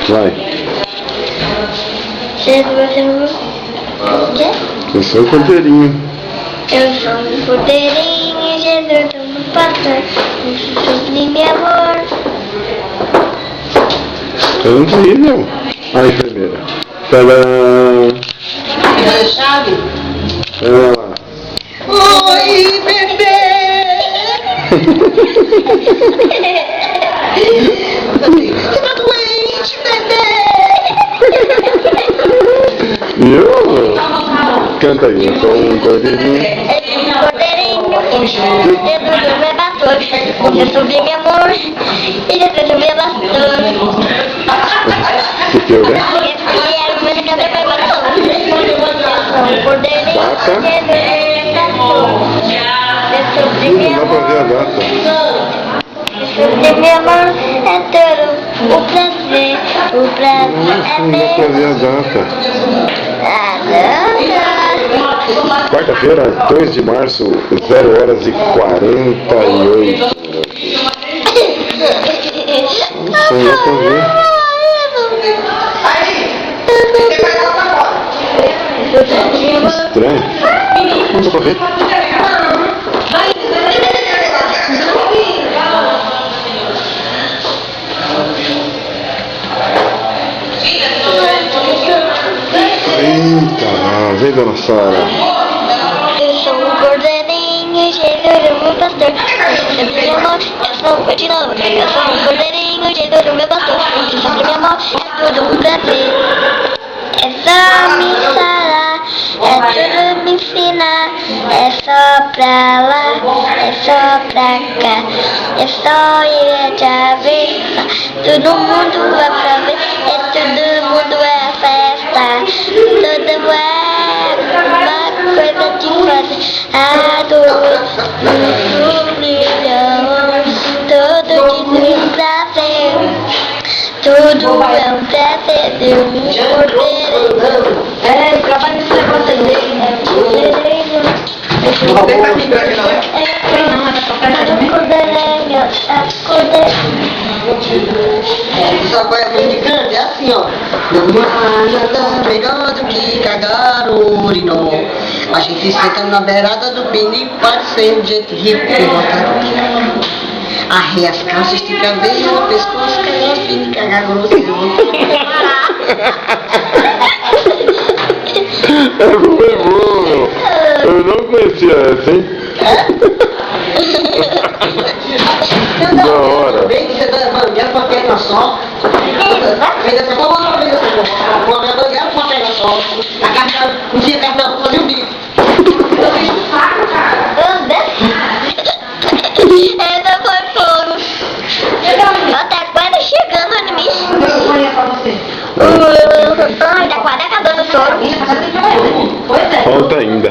Vai. Eu sou o cordeirinho. Eu sou um cordeirinho, Jesus do meu pastor, um sublime amor. Eu não vi, não. A enfermeira. Tadã! Chave. Olha lá. Oi, bebê! Você tá doente, bebê! Viu? Canta aí, eu sou um cordeirinho. Cordeirinho, Jesus do meu pastor, um sublime amor, e Jesus do meu pastor. O que eu, né? E era uma música do meu pastor. Eu sou um cordeirinho, Data. Jesus do meu pastor, um sublime Não dá pra ver a amor. data. Sublime amor é todo o prazer é Não dá pra ver a data. Quarta-feira, 2 de março, 0 horas e 48. Nossa, não dá pra ver. Estranho. Não dá pra ver. Eita, vem, dona Sara. Eu sou um cordeirinho, Jesus do meu pastor, sempre meu amor, eu sou um cordeirinho. Eu sou um cordeirinho, Jesus do meu pastor, sempre meu amor, é tudo um prazer. É só me sarar, é tudo me ensinar, é só pra lá, é só pra cá, é só ir te abraçar, todo mundo vai pra ver, todo mundo é festa, tudo é uma coisa de fazer, todo milhão, todo de prazer. Tudo é um prazer, Deus me cordeirinho. É, trabalha nesse negócio aí. É cordeirinho. Não tem pra mim, não. É cordeirinho, é cordeirinho. Só vai aprender grande, é assim, ó. Não há nada melhor do que cagar o urinó. A gente senta na beirada do pini, parecendo de jeito rico e botar. Arreia as calças, estica a veia no pescoço, caiu a fina e cagar grosso. É bom, meu. Eu não conhecia essa, hein? Da hora. Vem que você tá bandeando com a perna só. Vem dessa forma, vem dessa forma. Uma bandeira com a perna só. A carta, um dia a carta vai fazer o bico. Essa foi fogo. Tá quase chegando em mim. Tá quase acabando o soro. Falta ainda.